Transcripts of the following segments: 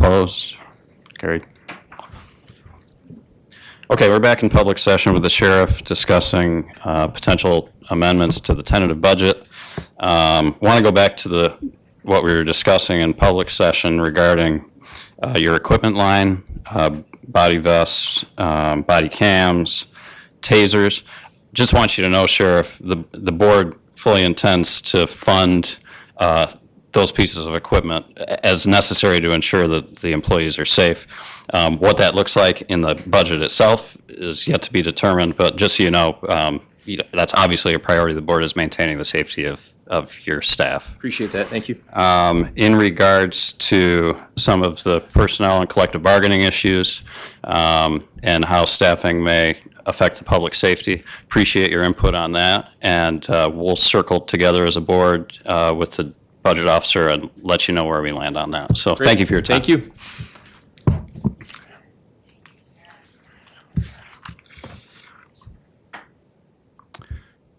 Opposed? Carried. Okay, we're back in public session with the sheriff discussing potential amendments to the tentative budget. Want to go back to what we were discussing in public session regarding your equipment line, body vests, body cams, tasers. Just want you to know, Sheriff, the board fully intends to fund those pieces of equipment as necessary to ensure that the employees are safe. What that looks like in the budget itself is yet to be determined, but just so you know, that's obviously a priority. The board is maintaining the safety of your staff. Appreciate that. Thank you. In regards to some of the personnel and collective bargaining issues and how staffing may affect the public safety, appreciate your input on that, and we'll circle together as a board with the budget officer and let you know where we land on that. So Great. Thank you for your time. Thank you.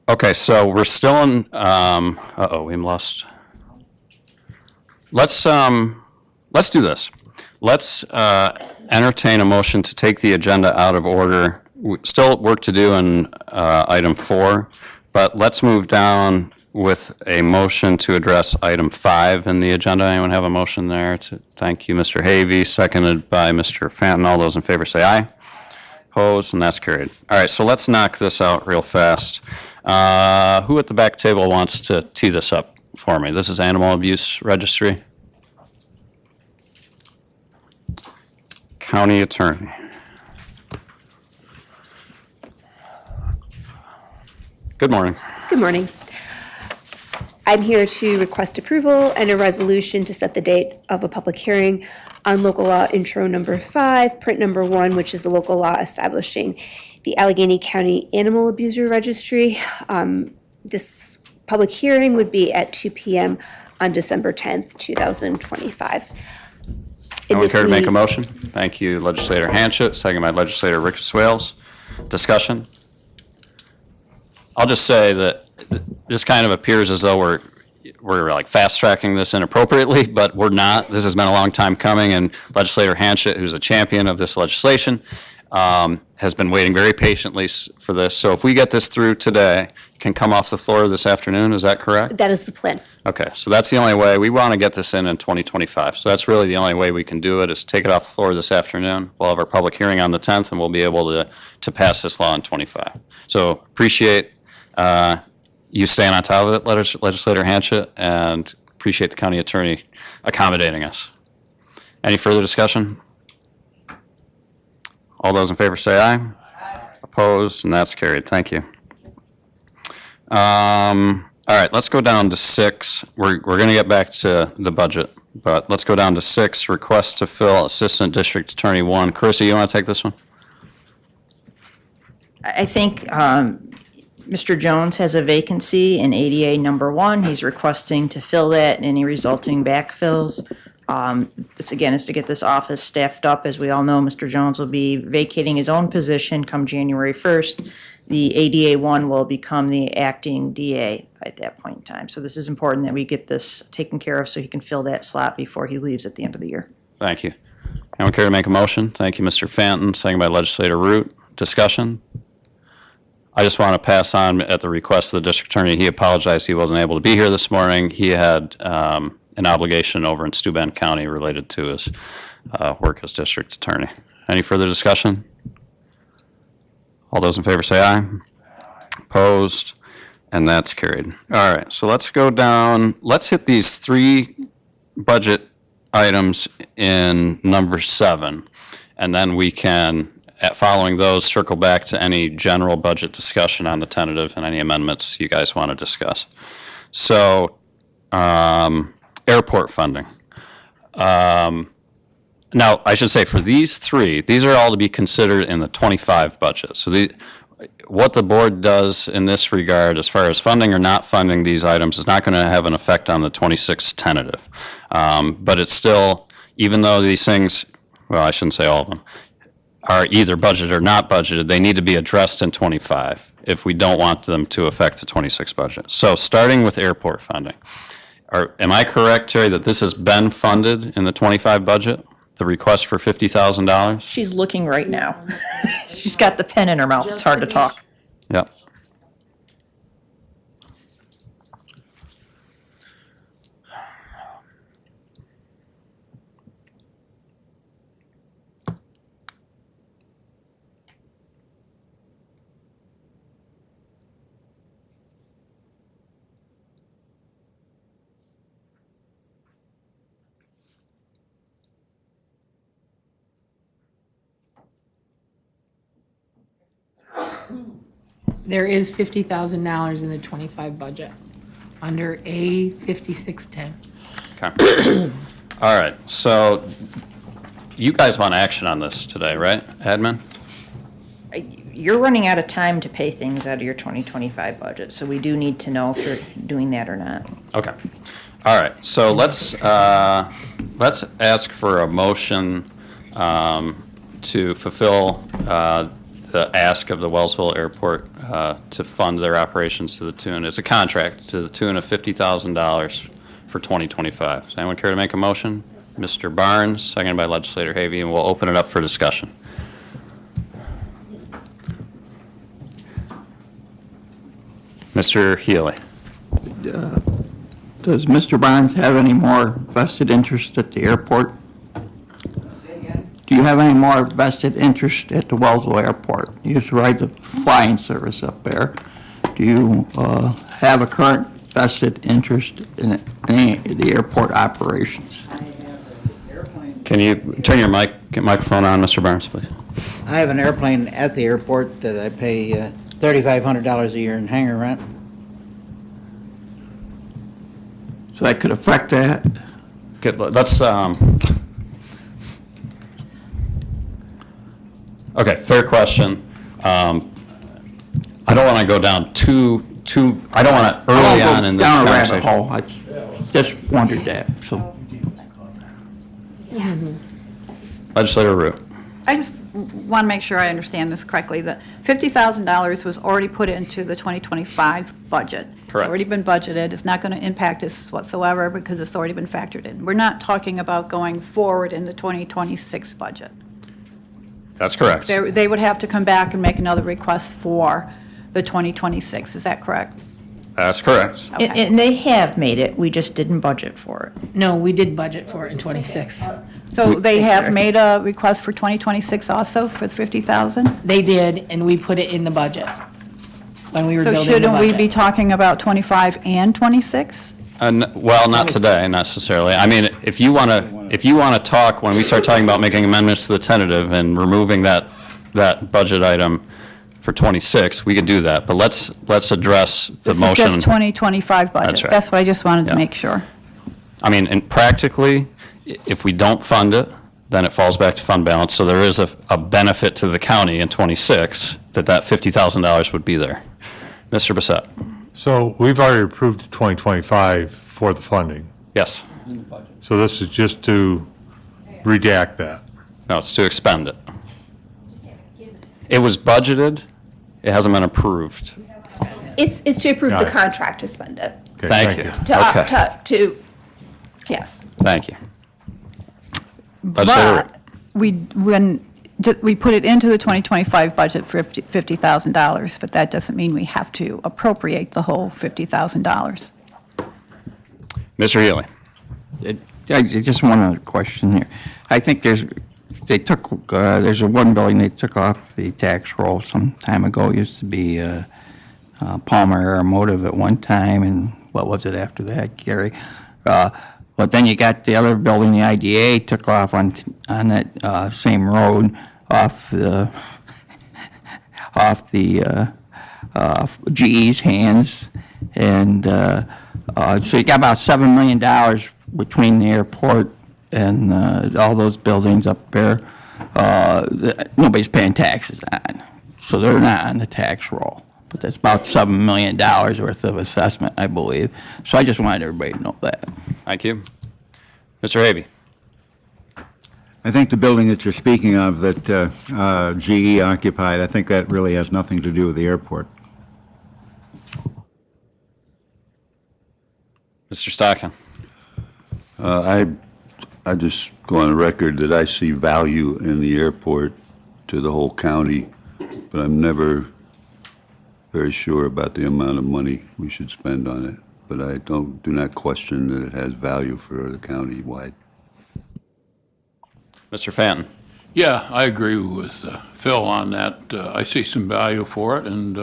Okay, so we're still in, we lost. Let's do this. Let's entertain a motion to take the agenda out of order. Still work to do in item 4, but let's move down with a motion to address item 5 in the agenda. Anyone have a motion there? Thank you, Mr. Havey, seconded by Mr. Fanton. All those in favor say aye. Opposed, and that's carried. All right, so let's knock this out real fast. Who at the back table wants to tee this up for me? This is Animal Abuse Registry. County Attorney. Good morning. Good morning. I'm here to request approval and a resolution to set the date of a public hearing on local law intro number 5, print number 1, which is a local law establishing the Allegheny County Animal Abuser Registry. This public hearing would be at 2 p.m. on December 10th, 2025. Anyone care to make a motion? Thank you, Legislator Hanchett, second by Legislator Rick Swales. Discussion? I'll just say that this kind of appears as though we're like fast tracking this inappropriately, but we're not. This has been a long time coming, and Legislator Hanchett, who's a champion of this legislation, has been waiting very patiently for this. So if we get this through today, it can come off the floor this afternoon. Is that correct? That is the plan. Okay, so that's the only way. We want to get this in 2025. So that's really the only way we can do it, is take it off the floor this afternoon. We'll have our public hearing on the 10th, and we'll be able to pass this law in 25. So appreciate you staying on top of it, Legislator Hanchett, and appreciate the county attorney accommodating us. Any further discussion? All those in favor say aye. Aye. Opposed, and that's carried. Thank you. All right, let's go down to 6. We're going to get back to the budget, but let's go down to 6, request to fill Assistant District Attorney 1. Carissa, you want to take this one? I think Mr. Jones has a vacancy in ADA number 1. He's requesting to fill that and any resulting backfills. This again is to get this office staffed up. As we all know, Mr. Jones will be vacating his own position come January 1st. The ADA 1 will become the acting DA at that point in time. So this is important that we get this taken care of so he can fill that slot before he leaves at the end of the year. Thank you. Anyone care to make a motion? Thank you, Mr. Fanton, second by Legislator Root. Discussion? I just want to pass on at the request of the district attorney. He apologized he wasn't able to be here this morning. He had an obligation over in Steuben County related to his work as district attorney. Any further discussion? All those in favor say aye. Opposed, and that's carried. All right, so let's go down. Let's hit these 3 budget items in number 7, and then we can, following those, circle back to any general budget discussion on the tentative and any amendments you guys want to discuss. So, airport funding. Now, I should say for these 3, these are all to be considered in the 25 budget. So what the board does in this regard, as far as funding or not funding these items, is not going to have an effect on the 26 tentative. But it's still, even though these things, well, I shouldn't say all of them, are either budgeted or not budgeted, they need to be addressed in 25 if we don't want them to affect the 26 budget. So starting with airport funding. Am I correct, Terry, that this has been funded in the 25 budget? the request for $50,000? She's looking right now. She's got the pen in her mouth. It's hard to talk. Yep. There is $50,000 in the 25 budget, under A 5610. Okay. All right, so you guys want action on this today, right, admin? You're running out of time to pay things out of your 2025 budget, so we do need to know if you're doing that or not. Okay. All right, so let's ask for a motion to fulfill the ask of the Wellsville Airport to fund their operations to the tune, it's a contract, to the tune of $50,000 for 2025. Does anyone care to make a motion? Mr. Barnes, seconded by Legislator Havey, and we'll open it up for discussion. Mr. Healy. Does Mr. Barnes have any more vested interest at the airport? Do you have any more vested interest at the Wellsville Airport? You used to ride the flying service up there. Do you have a current vested interest in any of the airport operations? Can you turn your microphone on, Mr. Barnes, please? I have an airplane at the airport that I pay $3,500 a year in hangar rent. So that could affect that? Good, let's, okay, fair question. I don't want to go down I don't want to early on in this Down a rabbit conversation. hole. I just wondered that, so. Legislator Root. I just want to make sure I understand this correctly. The $50,000 was already put into the 2025 budget. Correct. It's already been budgeted. It's not going to impact us whatsoever because it's already been factored in. We're not talking about going forward in the 2026 budget. That's correct. They would have to come back and make another request for the 2026. Is that correct? That's correct. Okay. And they have made it, we just didn't budget for it. No, we did budget for it in 26. So they Thanks, have Eric. made a request for 2026 also for the 50,000? They did, and we put it in the budget when we were So building the shouldn't we be budget. talking about 25 and 26? Well, not today necessarily. I mean, if you want to talk, when we start talking about making amendments to the tentative and removing that budget item for 26, we could do that. But let's address the This is motion. just 2025 budget. That's right. That's what I just wanted Yeah. to make sure. I mean, and practically, if we don't fund it, then it falls back to fund balance. So there is a benefit to the county in 26 that $50,000 would be there. Mr. Bissett? So we've already approved 2025 for the funding. Yes. So this is just to redact that. No, it's to expend it. It was budgeted. It hasn't been approved. It's to approve Got the it. contract to spend it. Okay, Thank you. To, yes. Thank you. Legislator But we put it into the 2025 budget for $50,000, but that doesn't mean we have to appropriate the whole $50,000. Mr. Healy? I just one other question here. I think there's a one building they took off the tax roll some time ago. It used to be Palmer Aeromotive at one time, and what was it after that, Gary? But then you got the other building, the IDA, took off on that same road off the GE's hands, and so you got about $7 million between the airport and all those buildings up there. That nobody's paying taxes on, so they're not on the tax roll. But that's about $7 million worth of assessment, I believe. So I just wanted everybody to know that. Thank you. Mr. Havey? I think the building that you're speaking of that GE occupied, I think that really has nothing to do with the airport. Mr. Stockton? I I just go on the record that I see value in the airport to the whole county, but I'm never very sure about the amount of money we should spend on it. But I do not question that it has value for the county-wide. Mr. Fanton? Yeah, I agree with Phil on that. I see some value for it, and,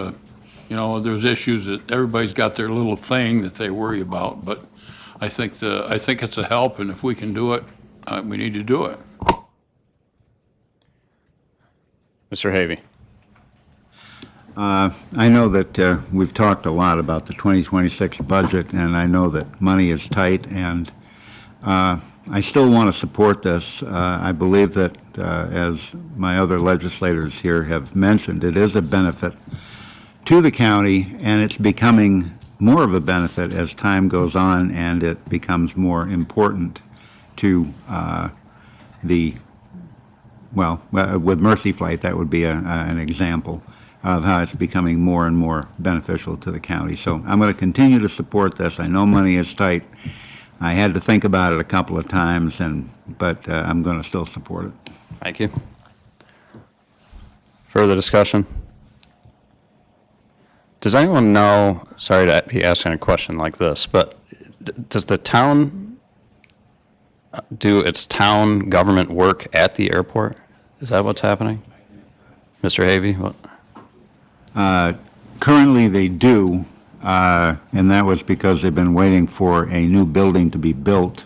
you know, there's issues that everybody's got their little thing that they worry about, but I think it's a help, and if we can do it, we need to do it. Mr. Havey? I know that we've talked a lot about the 2026 budget, and I know that money is tight, and I still want to support this. I believe that, as my other legislators here have mentioned, it is a benefit to the county, and it's becoming more of a benefit as time goes on and it becomes more important to with Mercy Flight, that would be an example of how it's becoming more and more beneficial to the county. So I'm going to continue to support this. I know money is tight. I had to think about it a couple of times, but I'm going to still support it. Thank you. Further discussion? Does anyone know, sorry to be asking a question like this, but does the town do its town government work at the airport? Is that what's happening? Mr. Havey? What? Currently, they do, and that was because they've been waiting for a new building to be built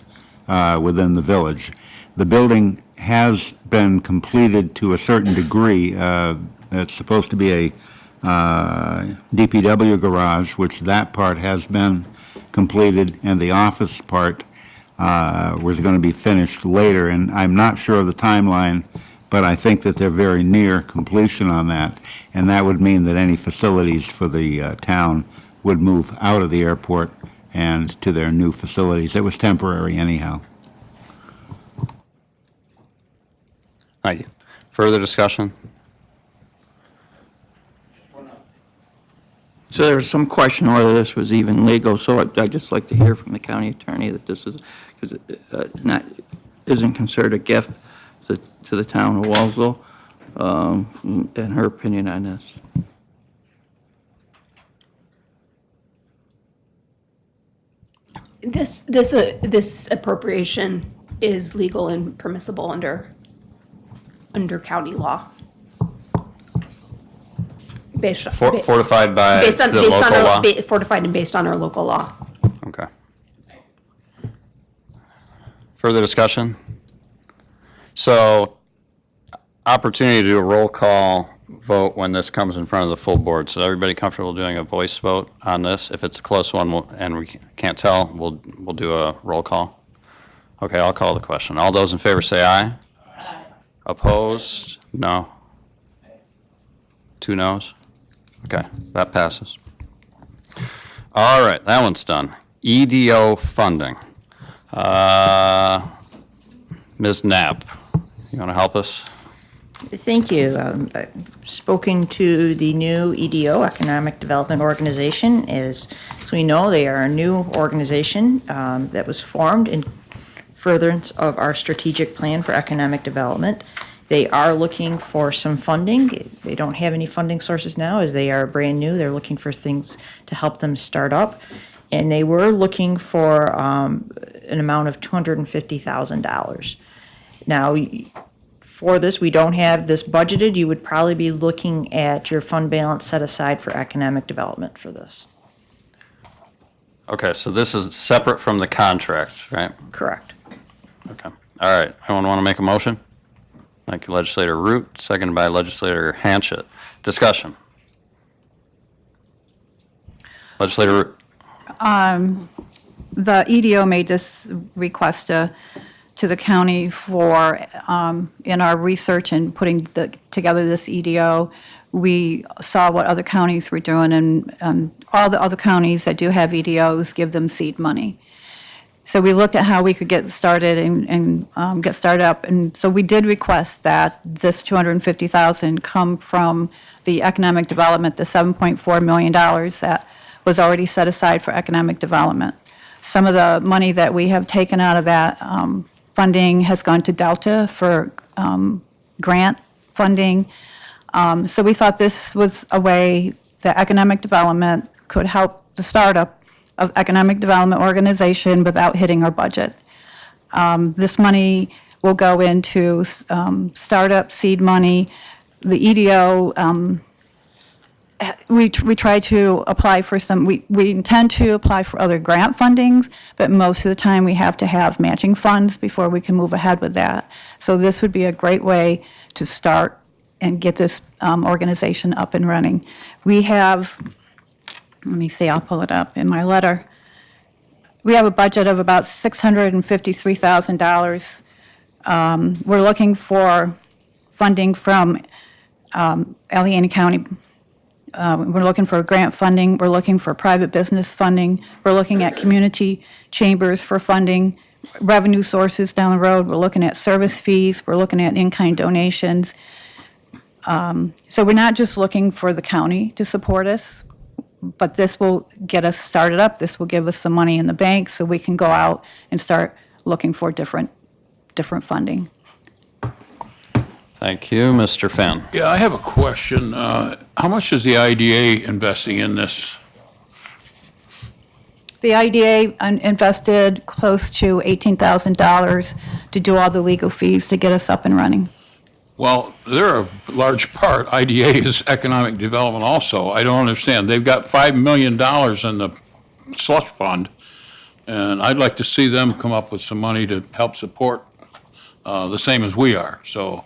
within the village. The building has been completed to a certain degree. It's supposed to be a DPW garage, which that part has been completed, and the office part was going to be finished later. And I'm not sure of the timeline, but I think that they're very near completion on that. And that would mean that any facilities for the town would move out of the airport and to their new facilities. It was temporary anyhow. Thank you. Further discussion? So there was some question whether this was even legal, so I'd just like to hear from the county attorney that this is, because it isn't considered a gift to the town of Wallsville, and her opinion on this. This appropriation is legal and permissible under county law. Fortified by the local law? Fortified and based on our local law. Okay. Further discussion? So, opportunity to do a roll call vote when this comes in front of the full board. So everybody comfortable doing a voice vote on this? If it's a close one and we can't tell, we'll do a roll call. Okay, I'll call the question. All those in favor say aye. Aye. Opposed? No. 2 noes? Okay, that passes. All right, that one's done. EDO funding. Ms. Knapp, you want to help us? Thank you. I've spoken to the new EDO, Economic Development Organization. As we know, they are a new organization that was formed in furtherance of our strategic plan for economic development. They are looking for some funding. They don't have any funding sources now as they are brand new. They're looking for things to help them start up. And they were looking for an amount of $250,000. Now, for this, we don't have this budgeted. You would probably be looking at your fund balance set aside for economic development for this. Okay, so this is separate from the contract, right? Correct. Okay. All right. Anyone want to make a motion? Thank you, Legislator Root, seconded by Legislator Hanchett. Discussion. Legislator Root. The EDO made this request to the county for, in our research and putting together this EDO, we saw what other counties were doing, and all the other counties that do have EDOs give them seed money. So we looked at how we could get started and get started up, and so we did request that this $250,000 come from the economic development, the $7.4 million that was already set aside for economic development. Some of the money that we have taken out of that funding has gone to Delta for grant funding. So we thought this was a way that economic development could help the startup of economic development organization without hitting our budget. This money will go into startup seed money. The EDO, we try to apply for some, we intend to apply for other grant fundings, but most of the time we have to have matching funds before we can move ahead with that. So this would be a great way to start and get this organization up and running. We have, let me see, I'll pull it up in my letter. We have a budget of about $653,000. We're looking for funding from Allegheny County. We're looking for grant funding. We're looking for private business funding. We're looking at community chambers for funding, revenue sources down the road. We're looking at service fees. We're looking at in-kind donations. So we're not just looking for the county to support us, but this will get us started up. This will give us some money in the bank so we can go out and start looking for different funding. Thank you. Mr. Finn? Yeah, I have a question. How much is the IDA investing in this? The IDA invested close to $18,000 to do all the legal fees to get us up and running. Well, they're a large part. IDA is economic development also. I don't understand. They've got $5 million in the slush fund, and I'd like to see them come up with some money to help support the same as we are. So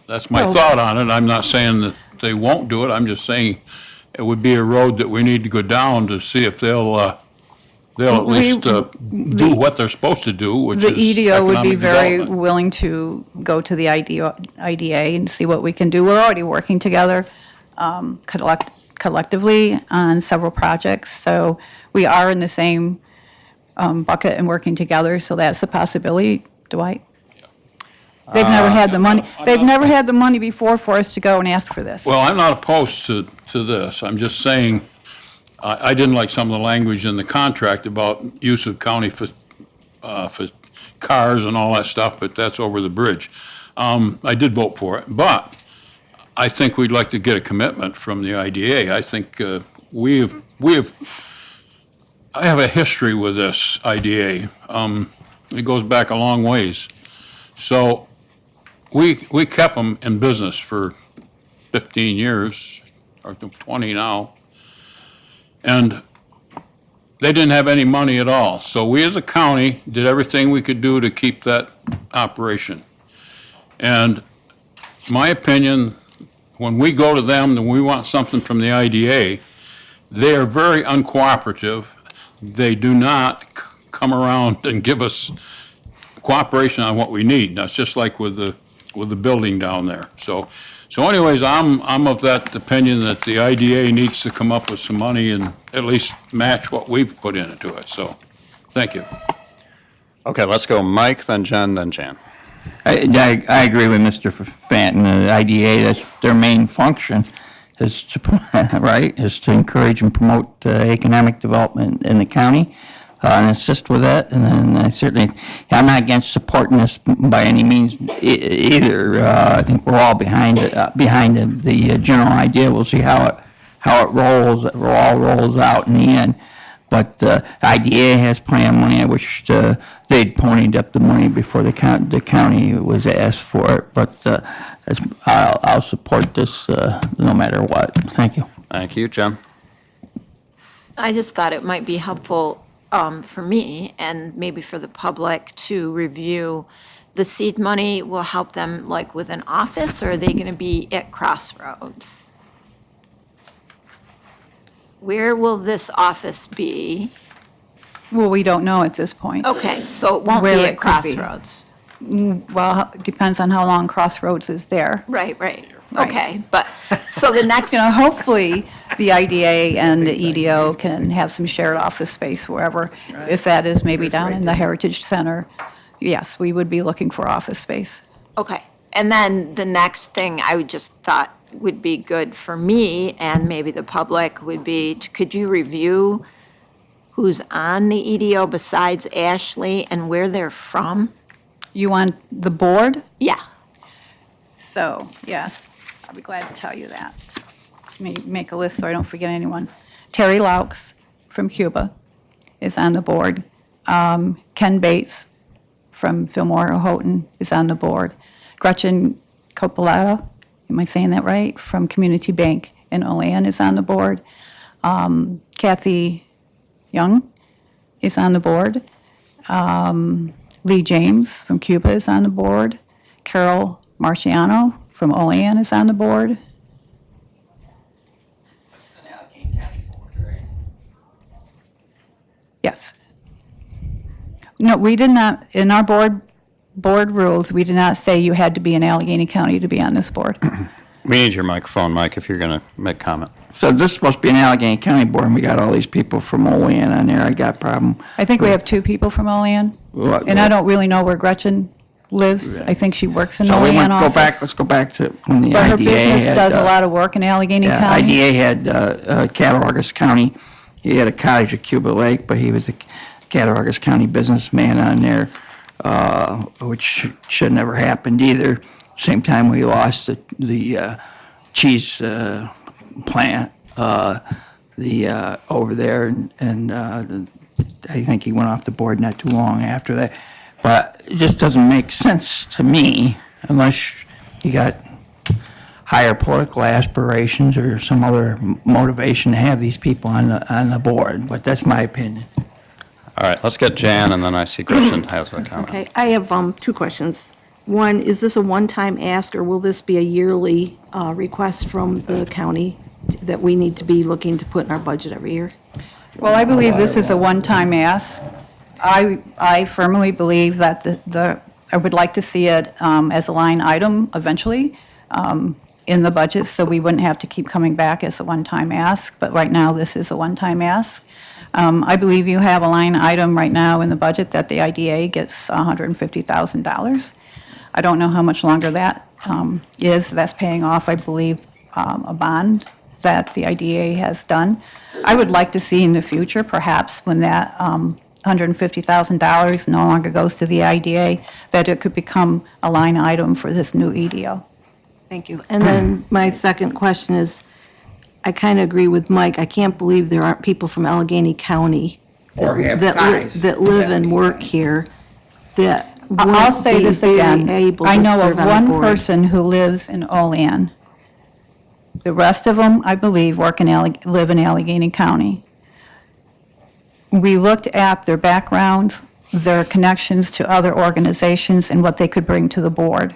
that's my thought on it. I'm not saying that they won't do it. I'm just saying it would be a road that we need to go down to see if they'll at least do what they're supposed to do, which is The EDO would be economic very development. willing to go to the IDA and see what we can do. We're already working together collectively on several projects, so we are in the same bucket and working together, so that's a possibility, Dwight. They've never had the money, they've never had the money before for us to go and ask for this. Well, I'm not opposed to this. I'm just saying, I didn't like some of the language in the contract about use of county for cars and all that stuff, but that's over the bridge. I did vote for it, but I think we'd like to get a commitment from the IDA. I think I have a history with this IDA. It goes back a long ways. So we kept them in business for 15 years, or 20 now. And they didn't have any money at all. So we as a county did everything we could do to keep that operation. And my opinion, when we go to them and we want something from the IDA, they are very uncooperative. They do not come around and give us cooperation on what we need. That's just like with the building down there. So anyways, I'm of that opinion that the IDA needs to come up with some money and at least match what we've put into it. So, thank you. Okay, let's go Mike, then Jen, then Jan. I agree with Mr. Fanton. The IDA, that's their main function, is to, right, is to encourage and promote economic development in the county and assist with that. And then I'm not against supporting this by any means either. I think we're all behind the general idea. We'll see how it all rolls out in the end. But IDA has plenty of money. I wish they'd ponied up the money before the county was asked for it. But I'll support this no matter what. Thank you. Thank you. Jen? I just thought it might be helpful for me and maybe for the public to review the seed money will help them like with an office, or are they going to be at Crossroads? Where will this office be? Well, we don't know at this point. Okay, so it won't be Where at it could be. Crossroads. Well, it depends on how long Crossroads is there. Right. Right. Okay, but, so the next, You know, hopefully, the IDA and the EDO can have some shared office space wherever. If that is maybe down in the Heritage Center, yes, we would be looking for office space. okay. And then the next thing I would just thought would be good for me and maybe the public would be, could you review who's on the EDO besides Ashley and where they're from? You want the board? Yeah. So, yes, I'll be glad to tell you that. Let me make a list so I don't forget anyone. Terry Laux from Cuba is on the board. Ken Bates from Fillmore Houghton is on the board. Gretchen Coppola, am I saying that right, from Community Bank in Olean is on the board. Kathy Young is on the board. Lee James from Cuba is on the board. Carol Marciano from Olean is on the board. Yes. No, we did not, in our board rules, we did not say you had to be in Allegheny County to be on this board. We need your microphone, Mike, if you're going to make comment. So this is supposed to be an Allegheny County board, and we got all these people from Olean on there. I got a problem. I think we have two people from Olean, and I don't really know where Gretchen lives. I think she works in So we Olean went, office. let's go back to when the But her IDA business had, does a lot of work in Allegheny yeah, County. IDA had Cattaraugus County. He had a cottage at Cuba Lake, but he was a Cattaraugus County businessman on there, which should never happened either. Same time we lost the cheese plant over there, and I think he went off the board not too long after that. But it just doesn't make sense to me unless you got higher political aspirations or some other motivation to have these people on the board. But that's my opinion. All right, let's get Jan, and then I see Gretchen has a comment. Okay, I have two questions. One, is this a one-time ask, or will this be a yearly request from the county that we need to be looking to put in our budget every year? Well, I believe this is a one-time ask. I firmly believe that I would like to see it as a line item eventually in the budget, so we wouldn't have to keep coming back as a one-time ask, but right now, this is a one-time ask. I believe you have a line item right now in the budget that the IDA gets $150,000. I don't know how much longer that is. That's paying off, I believe, a bond that the IDA has done. I would like to see in the future, perhaps, when that $150,000 no longer goes to the IDA, that it could become a line item for this new EDO. Thank you. And then my second question is, I kind of agree with Mike. I can't believe there aren't people from Allegheny County Or have that ties. that live and work here that I'll would say be this very again. able I to know of serve on the one board. person who lives in Olean. The rest of them, I believe, live in Allegheny County. We looked at their backgrounds, their connections to other organizations, and what they could bring to the board.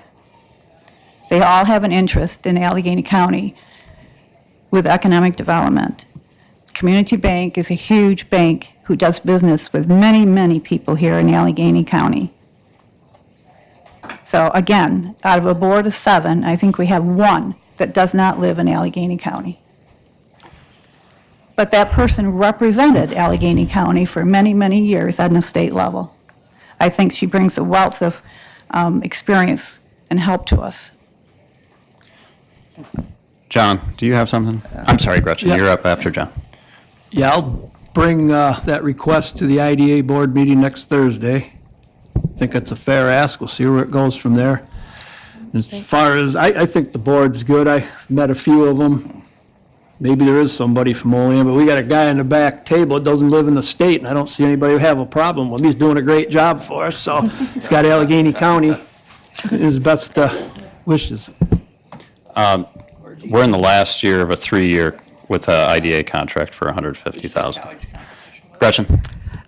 They all have an interest in Allegheny County with economic development. Community Bank is a huge bank who does business with many, many people here in Allegheny County. So again, out of a board of 7, I think we have 1 that does not live in Allegheny County. But that person represented Allegheny County for many, many years on the state level. I think she brings a wealth of experience and help to us. John, do you have something? I'm sorry, Gretchen, Yeah. you're up after John. Yeah, I'll bring that request to the IDA board meeting next Thursday. I think it's a fair ask. We'll see where it goes from there. As far as, I think the board's good. I met a few of them. Maybe there is somebody from Olean, but we got a guy in the back table that doesn't live in the state, and I don't see anybody who have a problem with him. He's doing a great job for us, so he's got Allegheny County. His best wishes. We're in the last year of a 3-year with a IDA contract for $150,000. Gretchen?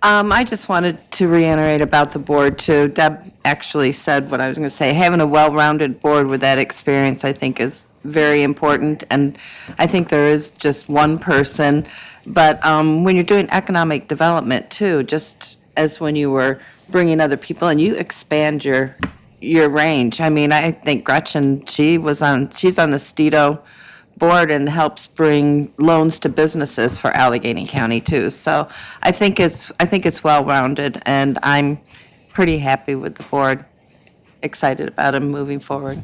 I just wanted to reiterate about the board too. Deb actually said what I was going to say. Having a well-rounded board with that experience, I think, is very important. And I think there is just one person. But when you're doing economic development too, just as when you were bringing other people in, you expand your range. I mean, I think Gretchen, she's on the STITO board and helps bring loans to businesses for Allegheny County too. So I think it's well-rounded, and I'm pretty happy with the board, excited about them moving forward.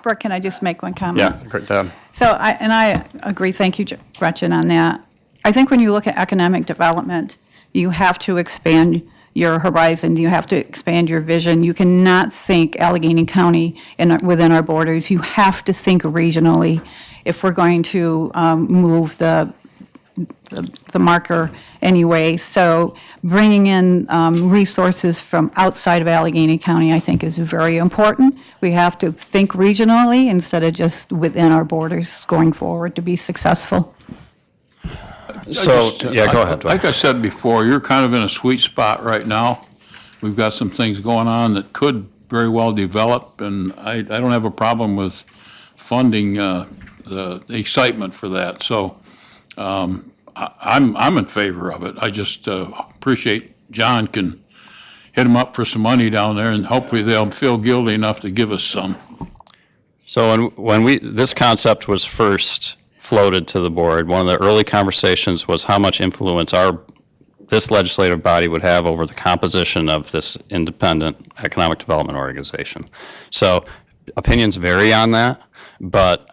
Brooke, can I just make one comment? Yeah, great, Deb. So I agree, thank you, Gretchen, on that. I think when you look at economic development, you have to expand your horizon, you have to expand your vision. You cannot think Allegheny County within our borders. You have to think regionally if we're going to move the marker anyway. So bringing in resources from outside of Allegheny County, I think, is very important. We have to think regionally instead of just within our borders going forward to be successful. So, yeah, go ahead, Dwight. Like I said before, you're kind of in a sweet spot right now. We've got some things going on that could very well develop, and I don't have a problem with funding the excitement for that. So I'm in favor of it. I just appreciate John can hit them up for some money down there, and hopefully they'll feel guilty enough to give us some. So when this concept was first floated to the board, one of the early conversations was how much influence this legislative body would have over the composition of this independent economic development organization. So opinions vary on that, but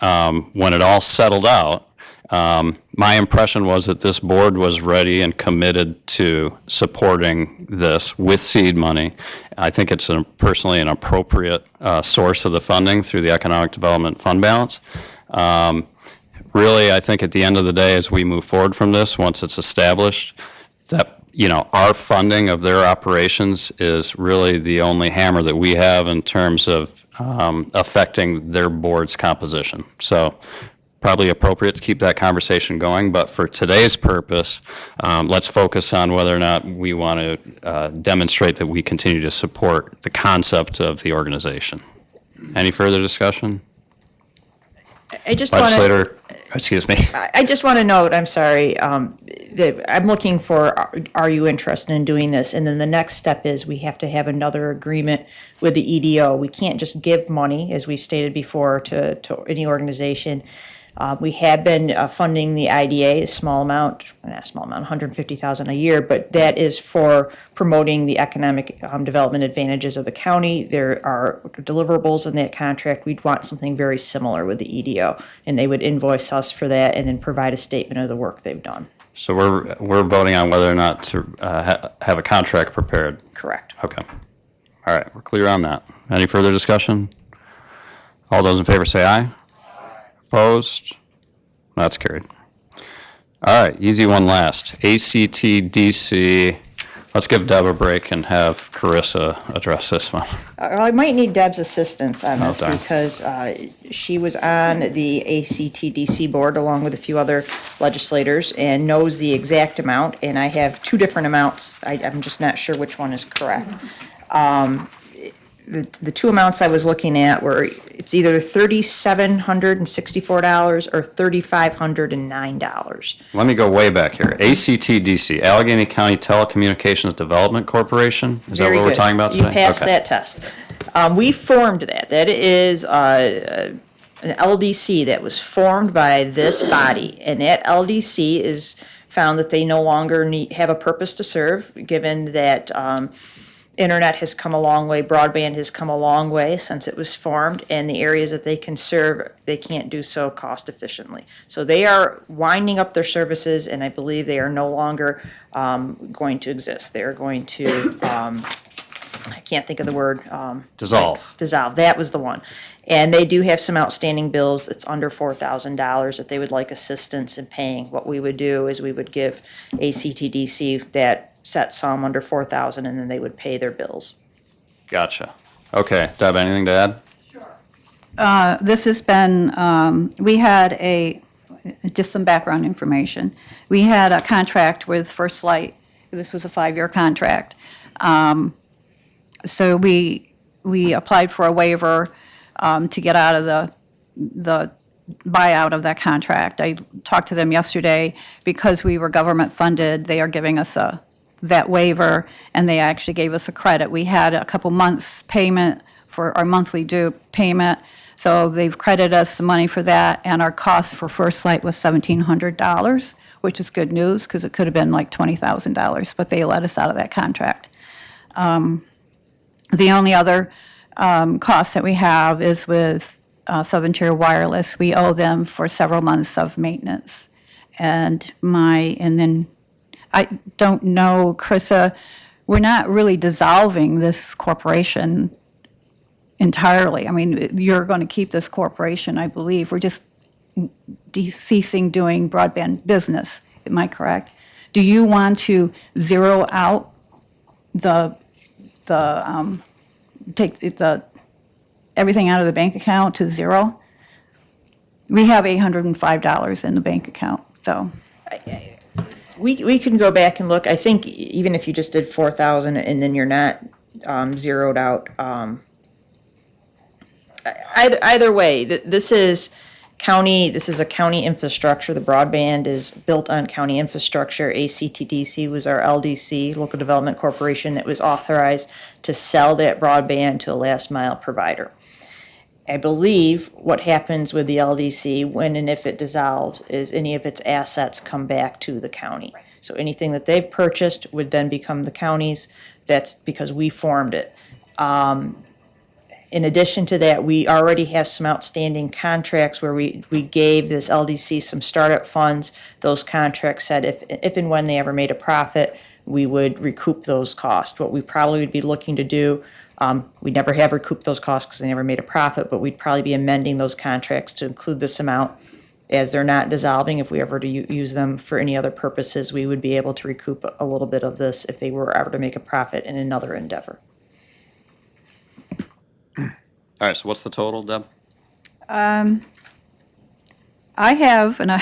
when it all settled out, my impression was that this board was ready and committed to supporting this with seed money. I think it's personally an appropriate source of the funding through the Economic Development Fund balance. Really, I think at the end of the day, as we move forward from this, once it's established, that, our funding of their operations is really the only hammer that we have in terms of affecting their board's composition. So probably appropriate to keep that conversation going, but for today's purpose, let's focus on whether or not we want to demonstrate that we continue to support the concept of the organization. Any further discussion? I just want to. Legislator, excuse me. I just want to note, I'm sorry, that I'm looking for, are you interested in doing this? And then the next step is we have to have another agreement with the EDO. We can't just give money, as we stated before, to any organization. We have been funding the IDA, not a small amount, $150,000 a year, but that is for promoting the economic development advantages of the county. There are deliverables in that contract. We'd want something very similar with the EDO, and they would invoice us for that and then provide a statement of the work they've done. So we're voting on whether or not to have a contract prepared. Correct. Okay. All right, we're clear on that. Any further discussion? All those in favor say aye. Opposed? That's carried. All right, easy one last. ACTDC. Let's give Deb a break and have Carissa address this one. I might need Deb's assistance on this darn. because she was on the ACTDC board along with a few other legislators and knows the exact amount, and I have two different amounts. I'm just not sure which one is correct. The two amounts I was looking at were, it's either $3,764 or $3,509. Let me go way back here. ACTDC, Allegheny County Telecommunications Development Corporation? Is that Very what we're good. talking about today? You passed Okay. that test. We formed that. That is an LDC that was formed by this body, and that LDC is found that they no longer have a purpose to serve, given that internet has come a long way, broadband has come a long way since it was formed, and the areas that they can serve, they can't do so cost efficiently. So they are winding up their services, and I believe they are no longer going to exist. They are going to, I can't think of the word. Dissolve. Dissolve, that was the one. And they do have some outstanding bills. It's under $4,000 that they would like assistance in paying. What we would do is we would give ACTDC that set sum under $4,000, and then they would pay their bills. Gotcha. Okay, Deb, anything to add? This has been, we had just some background information. We had a contract with First Light. This was a 5-year contract. So we applied for a waiver to get out of the buyout of that contract. I talked to them yesterday. Because we were government funded, they are giving us that waiver, and they actually gave us a credit. We had a couple months payment for our monthly due payment, so they've credited us some money for that, and our cost for First Light was $1,700, which is good news because it could have been like $20,000, but they let us out of that contract. The only other cost that we have is with Southern Tier Wireless, we owe them for several months of maintenance. And then, I don't know, Carissa, we're not really dissolving this corporation entirely. I mean, you're going to keep this corporation, I believe. We're just ceasing doing broadband business. Am I correct? Do you want to zero out take everything out of the bank account to zero? We have $805 in the bank account, so. We can go back and look. I think even if you just did 4,000 and then you're not zeroed out, either way, this is a county infrastructure. The broadband is built on county infrastructure. ACTDC was our LDC, Local Development Corporation, that was authorized to sell that broadband to a last mile provider. I believe what happens with the LDC when and if it dissolves is any of its assets come back to the county. So anything that they've purchased would then become the county's. That's because we formed it. In addition to that, we already have some outstanding contracts where we gave this LDC some startup funds. Those contracts said if and when they ever made a profit, we would recoup those costs. What we probably would be looking to do, we never have recouped those costs because they never made a profit, but we'd probably be amending those contracts to include this amount. As they're not dissolving, if we ever to use them for any other purposes, we would be able to recoup a little bit of this if they were ever to make a profit in another endeavor. All right, so what's the total, Deb? I have, the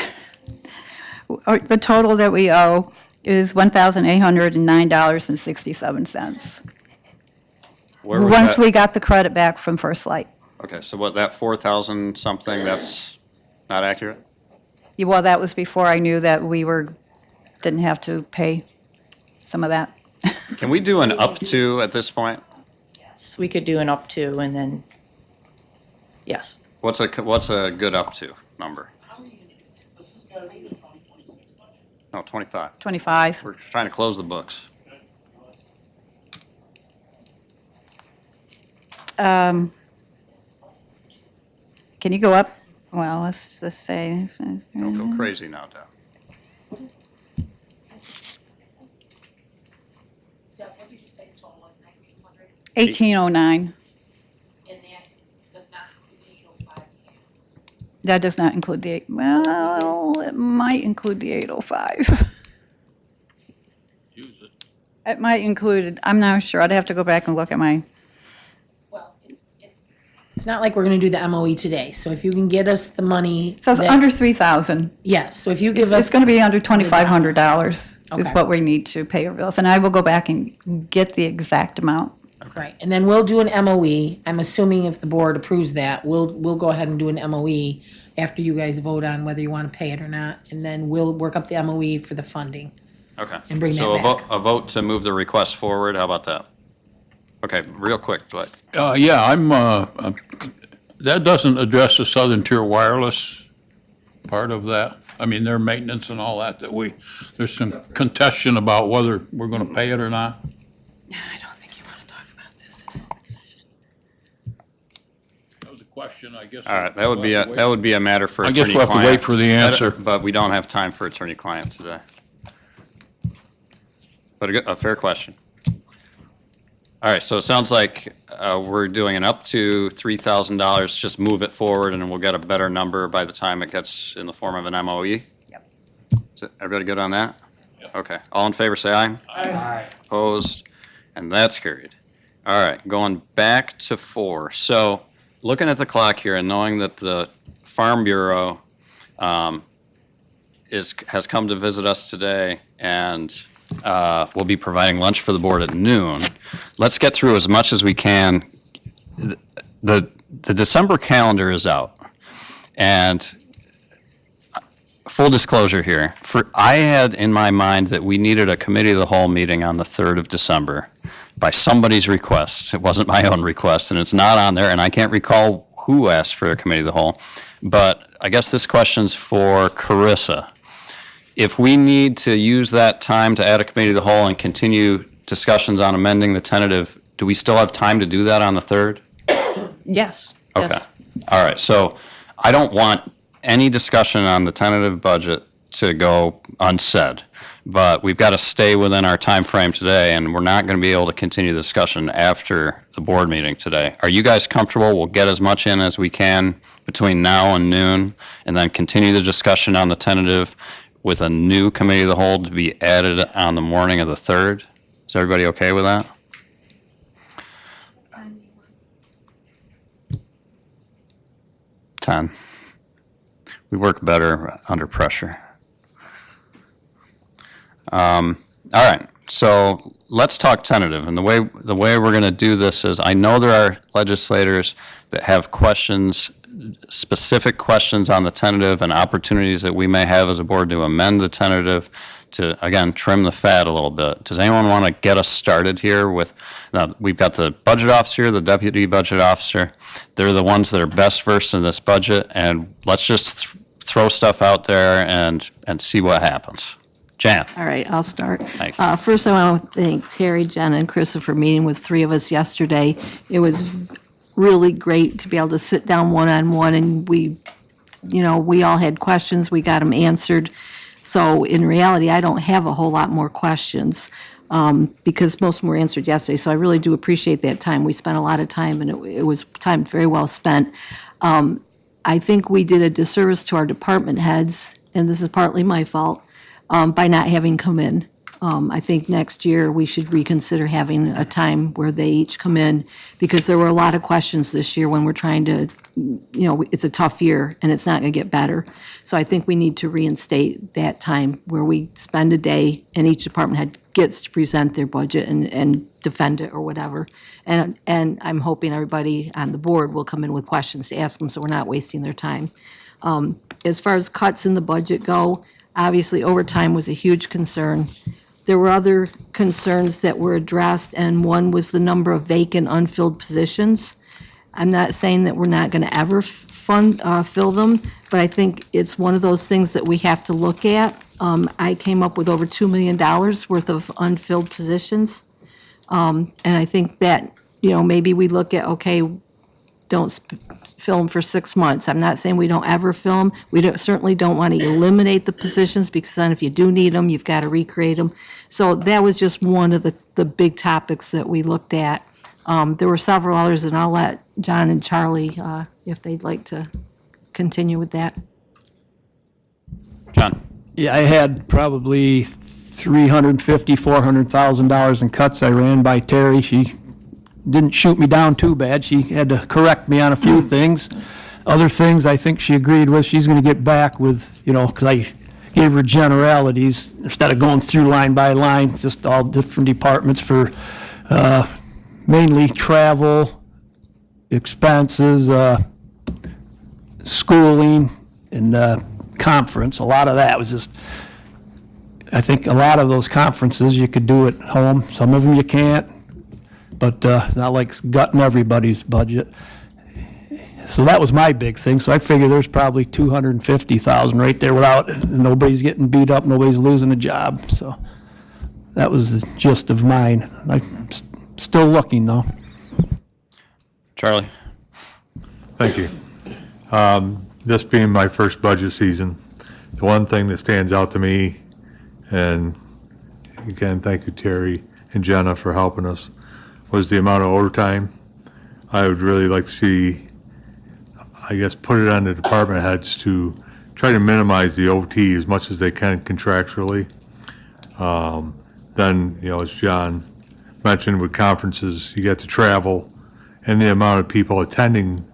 total that we owe is $1,809.67. Where was Once that? we got the credit back from First Light. Okay, so what, that 4,000 something, that's not accurate? Well, that was before I knew that didn't have to pay some of that. Can we do an up to at this point? Yes, we could do an up to and then, yes. What's a good up to number? No, 25. 25. We're trying to close the books. Can you go up? Well, let's just say. Don't go crazy now, Deb. What did you say the total was, 1,900? 1809. And That that does not include the 805? does not include the, well, it might include the 805. Use it. It might include, I'm not sure. I'd have to go back and look at my, Well, it's not like we're gonna do the MOE today, so if you can get us the money. so it's that- under 3,000. Yes, so if you give us. It's going to be under $2,500 is Okay. what we need to pay our bills. And I will go back and get the exact amount. Right, and then we'll do an MOE. I'm assuming if the board approves that, we'll go ahead and do an MOE after you guys vote on whether you want to pay it or not, and then we'll work up the MOE for the funding. Okay. And bring So that back. a vote to move the request forward, how about that? Okay, real quick, Dwight. Yeah, that doesn't address the Southern Tier Wireless part of that. I mean, their maintenance and all that there's some contention about whether we're going to pay it or not. I don't think you want to talk about this in open session. That was a question, I guess. All right, that would be a matter for I guess we'll have to attorney-client. wait for the answer. But we don't have time for attorney-client today. But a fair question. All right, so it sounds like we're doing an up to $3,000, just move it forward, and we'll get a better number by the time it gets in the form of an MOE? Yep. Is everybody good on that? Yep. Okay, all in favor, say aye. Aye. Opposed, and that's carried. All right, going back to 4. So, looking at the clock here and knowing that the Farm Bureau has come to visit us today and we'll be providing lunch for the board at noon. Let's get through as much as we can. The December calendar is out. And full disclosure here, I had in my mind that we needed a committee of the whole meeting on the 3rd of December by somebody's request. It wasn't my own request, and it's not on there, and I can't recall who asked for a committee of the whole. But I guess this question's for Carissa. If we need to use that time to add a committee of the whole and continue discussions on amending the tentative, do we still have time to do that on the 3rd? Yes. Okay. Yes. All right, so I don't want any discussion on the tentative budget to go unsaid, but we've got to stay within our time frame today, and we're not going to be able to continue the discussion after the board meeting today. Are you guys comfortable? We'll get as much in as we can between now and noon, and then continue the discussion on the tentative with a new committee of the whole to be added on the morning of the 3rd. Is everybody okay with that? 10. We work better under pressure. All right, so let's talk tentative. And the way we're going to do this is, I know there are legislators that have questions, specific questions on the tentative and opportunities that we may have as a board to amend the tentative to, again, trim the fat a little bit. Does anyone want to get us started here with, now, we've got the budget officer, the deputy budget officer. They're the ones that are best versed in this budget, and let's just throw stuff out there and see what happens. Jan? All right, I'll start. Thank you. First, I want to thank Terry, Jen, and Chris for meeting with 3 of us yesterday. It was really great to be able to sit down one-on-one, and we all had questions. We got them answered. So in reality, I don't have a whole lot more questions because most of them were answered yesterday. So I really do appreciate that time. We spent a lot of time, and it was time very well spent. I think we did a disservice to our department heads, and this is partly my fault, by not having come in. I think next year we should reconsider having a time where they each come in, because there were a lot of questions this year when we're trying to, it's a tough year and it's not going to get better. So I think we need to reinstate that time where we spend a day and each department head gets to present their budget and defend it or whatever. And I'm hoping everybody on the board will come in with questions to ask them so we're not wasting their time. As far as cuts in the budget go, obviously overtime was a huge concern. There were other concerns that were addressed, and one was the number of vacant, unfilled positions. I'm not saying that we're not going to ever fill them, but I think it's one of those things that we have to look at. I came up with over $2 million worth of unfilled positions. And I think that, maybe we look at, okay, don't fill them for 6 months. I'm not saying we don't ever fill them. We certainly don't want to eliminate the positions, because then if you do need them, you've got to recreate them. So that was just one of the big topics that we looked at. There were several others, and I'll let John and Charlie, if they'd like to continue with that. John? Yeah, I had probably $350,000, $400,000 in cuts I ran by Terry. She didn't shoot me down too bad. She had to correct me on a few things. Other things I think she agreed with, she's going to get back with, because I gave her generalities instead of going through line by line, just all different departments for mainly travel, expenses, schooling, and conference. A lot of that was just, I think a lot of those conferences you could do at home. Some of them you can't. But it's not like gutting everybody's budget. So that was my big thing. So I figure there's probably $250,000 right there without, nobody's getting beat up, nobody's losing a job. So that was the gist of mine. I'm still looking, though. Charlie? Thank you. This being my first budget season, the one thing that stands out to me, and again, thank you, Terry and Jenna, for helping us, was the amount of overtime. I would really like to see, I guess, put it on the department heads to try to minimize the OT as much as they can contractually. Then, as John mentioned with conferences, you get to travel and the amount of people attending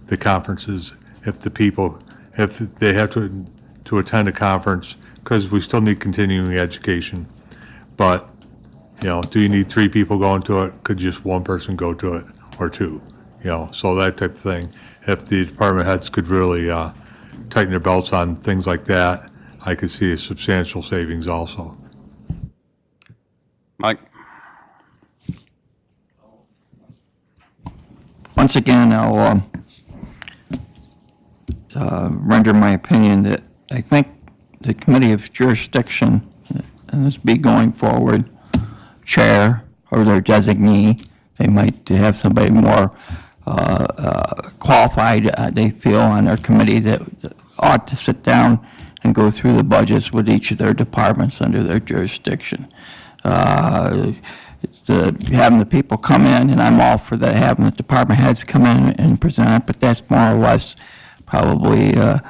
the conferences, if they have to attend a conference, because we still need continuing education. But do you need 3 people going to it? Could just one person go to it, or 2? So that type of thing. If the department heads could really tighten their belts on things like that, I could see a substantial savings also. Mike? Once again, I'll render my opinion that I think the Committee of Jurisdiction, and this be going forward, chair or their designee, they might have somebody more qualified they feel on their committee that ought to sit down and go through the budgets with each of their departments under their jurisdiction. Having the people come in, and I'm all for that, having the department heads come in and present it, but that's more or less probably a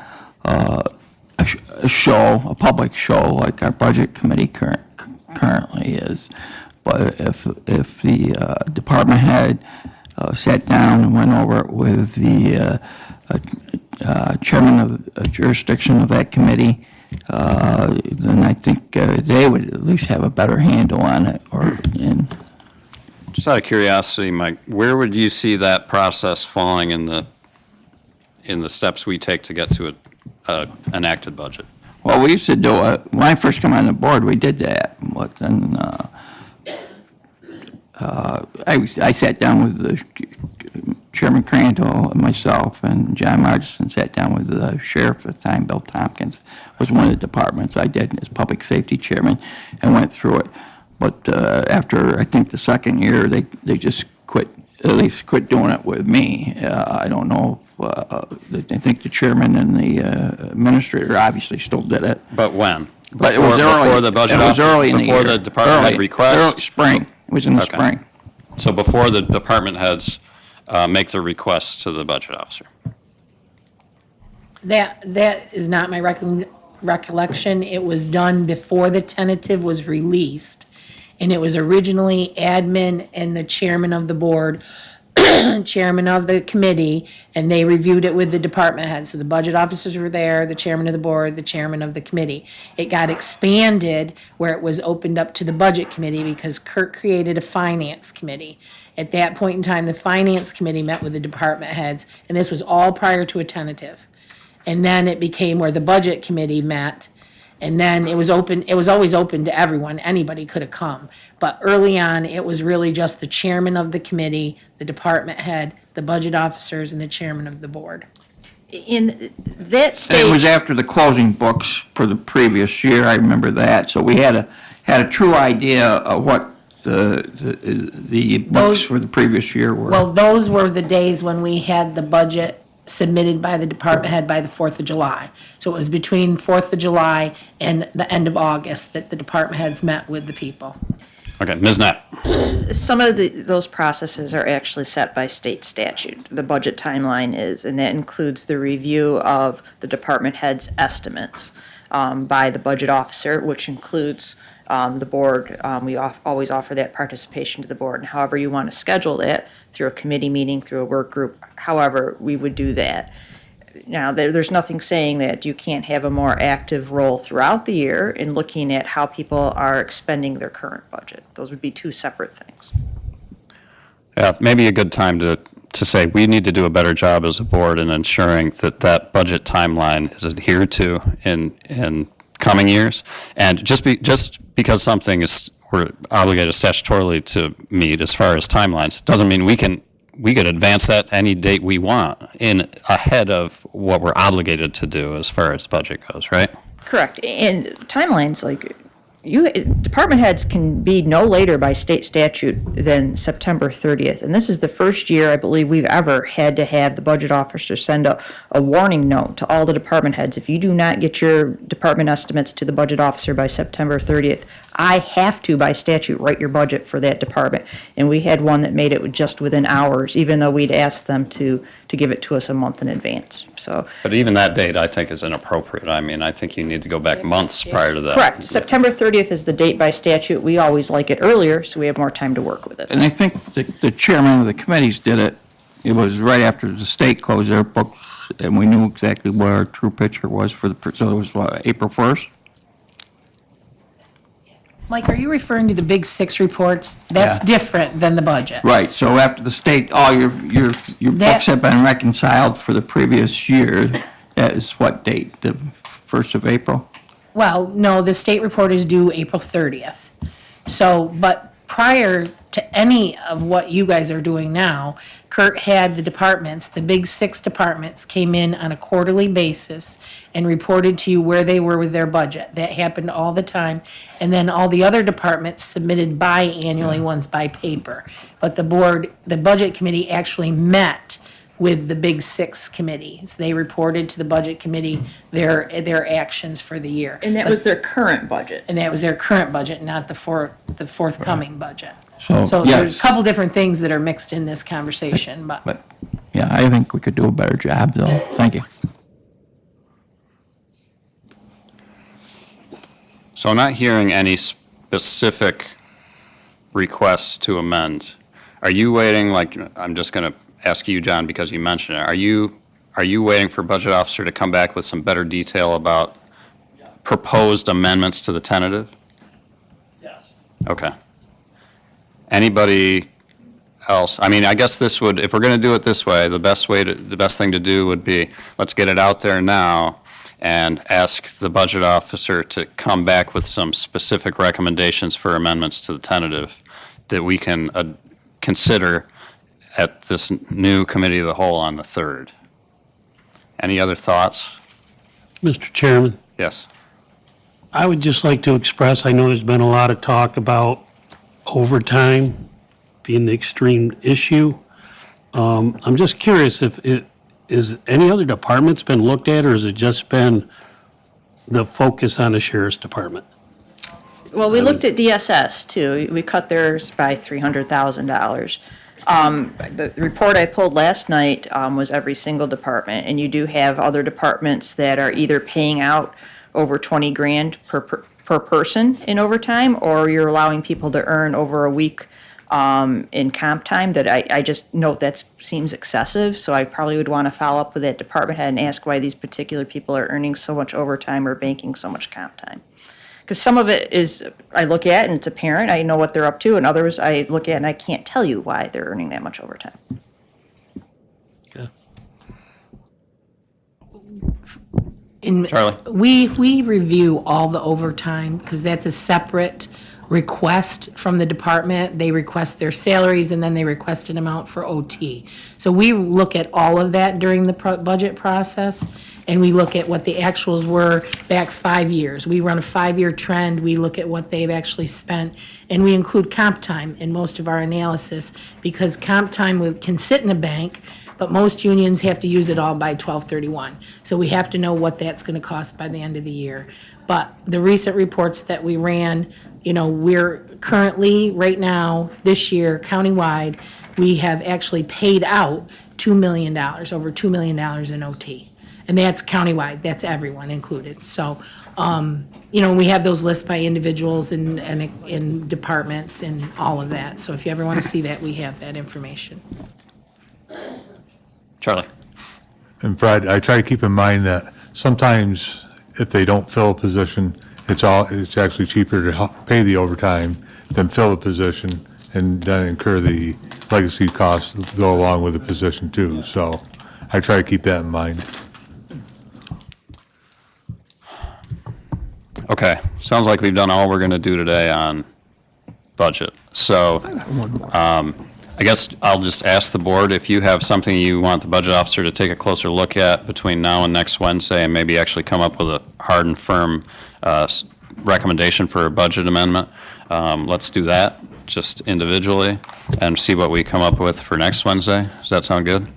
show, a public show, like our budget committee currently is. But if the department head sat down and went over it with the chairman of jurisdiction of that committee, then I think they would at least have a better handle on it. Just out of curiosity, Mike, where would you see that process falling in the steps we take to get to a enacted budget? Well, we used to do it, when I first came on the board, we did that, but then I sat down with the Chairman Crandall and myself, and John Margison sat down with the sheriff at the time, Bill Tompkins, was one of the departments I did as public safety chairman, and went through it. But after, I think, the second year, they just quit, at least quit doing it with me. I don't know if, I think the chairman and the administrator obviously still did it. But when? But it was early. Before the budget? It was early in the year. Before the department head request? Spring. It was in the Okay. spring. So before the department heads make the request to the budget officer? That is not my recollection. It was done before the tentative was released. And it was originally admin and the chairman of the board, chairman of the committee, and they reviewed it with the department heads. So the budget officers were there, the chairman of the board, the chairman of the committee. It got expanded where it was opened up to the budget committee because Kurt created a finance committee. At that point in time, the finance committee met with the department heads, and this was all prior to a tentative. And then it became where the budget committee met. And then it was open, it was always open to everyone, anybody could have come. But early on, it was really just the chairman of the committee, the department head, the budget officers, and the chairman of the board. In that stage. It was after the closing books for the previous year, I remember that. So we had a true idea of what the books for the previous year were. Well, those were the days when we had the budget submitted by the department head by the 4th of July. So it was between 4th of July and the end of August that the department heads met with the people. Okay, Ms. Knapp. Some of those processes are actually set by state statute. The budget timeline is, and that includes the review of the department head's estimates by the budget officer, which includes the board. We always offer that participation to the board. And however you want to schedule that, through a committee meeting, through a work group, however we would do that. Now, there's nothing saying that you can't have a more active role throughout the year in looking at how people are expending their current budget. Those would be two separate things. Yeah, maybe a good time to say we need to do a better job as a board in ensuring that budget timeline is adhered to in coming years. And just because something we're obligated statutorily to meet as far as timelines, doesn't mean we could advance that any date we want in ahead of what we're obligated to do as far as budget goes, right? Correct. And timelines, like, department heads can be no later by state statute than September 30th. And this is the first year, I believe, we've ever had to have the budget officer send a warning note to all the department heads. If you do not get your department estimates to the budget officer by September 30th, I have to, by statute, write your budget for that department. And we had one that made it just within hours, even though we'd asked them to give it to us a month in advance. So. But even that date, I think, is inappropriate. I mean, I think you need to go back months prior to that. Correct. September 30th is the date by statute. We always like it earlier, so we have more time to work with it. And I think the chairman of the committees did it. It was right after the state closed their books, and we knew exactly what our true picture was so it was what, April 1st? Mike, are you referring to the Big Six reports? That's Yeah. different than the budget. Right, so after the state, all your books have been reconciled for the previous year. That is what date? The 1st of April? Well, no, the state report is due April 30th. So, but prior to any of what you guys are doing now, Kurt had the departments, the Big Six departments came in on a quarterly basis and reported to you where they were with their budget. That happened all the time. And then all the other departments submitted biannually, ones by paper. But the board, the budget committee actually met with the big six committees. They reported to the budget committee their actions for the year. And that was their current budget. And that was their current budget, not the forthcoming budget. So, So there's yes. a couple different things that are mixed in this conversation, but But, yeah, I think we could do a better job, though. Thank you. So I'm not hearing any specific requests to amend. Are you waiting, like, I'm just going to ask you, John, because you mentioned it. Are you waiting for budget officer to come back with some better detail about proposed amendments to the tentative? Yes. Okay. Anybody else? I mean, I guess this would, if we're going to do it this way, the best thing to do would be, let's get it out there now and ask the budget officer to come back with some specific recommendations for amendments to the tentative that we can consider at this new committee of the whole on the 3rd. Any other thoughts? Mr. Chairman, Yes. I would just like to express, I know there's been a lot of talk about overtime being the extreme issue. I'm just curious if is any other departments been looked at, or has it just been the focus on the sheriff's department? Well, we looked at DSS too. We cut theirs by $300,000. The report I pulled last night was every single department, and you do have other departments that are either paying out over 20 grand per person in overtime, or you're allowing people to earn over a week in comp time. That I just note that seems excessive, so I probably would want to follow up with that department head and ask why these particular people are earning so much overtime or banking so much comp time. Because some of it is, I look at and it's apparent, I know what they're up to, and others I look at and I can't tell you why they're earning that much overtime. Charlie? We review all the overtime, because that's a separate request from the department. They request their salaries, and then they request an amount for OT. So we look at all of that during the budget process, and we look at what the actuals were back 5 years. We run a 5-year trend, we look at what they've actually spent, and we include comp time in most of our analysis, because comp time can sit in a bank, but most unions have to use it all by 12/31. So we have to know what that's gonna cost by the end of the year. But the recent reports that we ran, we're currently, right now, this year, countywide, we have actually paid out $2 million, over $2 million in OT. And that's countywide, that's everyone included. So, we have those lists by individuals and in departments and all of that. So if you ever wanna see that, we have that information. Charlie? And Fred, I try to keep in mind that sometimes if they don't fill a position, it's actually cheaper to pay the overtime than fill a position and then incur the legacy costs that go along with the position too. So I try to keep that in mind. Okay, sounds like we've done all we're going to do today on budget. So I guess I'll just ask the board if you have something you want the budget officer to take a closer look at between now and next Wednesday, and maybe actually come up with a hard and firm recommendation for a budget amendment. Let's do that, just individually, and see what we come up with for next Wednesday. Does that sound good?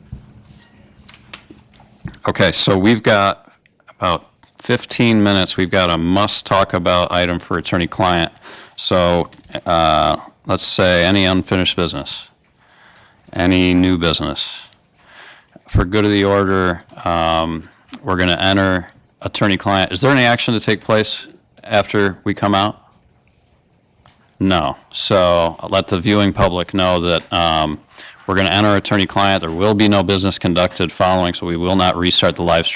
Okay, so we've got about 15 minutes. We've got a must-talk-about item for attorney-client. So let's say any unfinished business, any new business. For good of the order, we're going to enter attorney-client. Is there any action to take place after we come out? No. So I'll let the viewing public know that we're going to enter attorney-client. There will be no business conducted following, so we will not restart the live stream.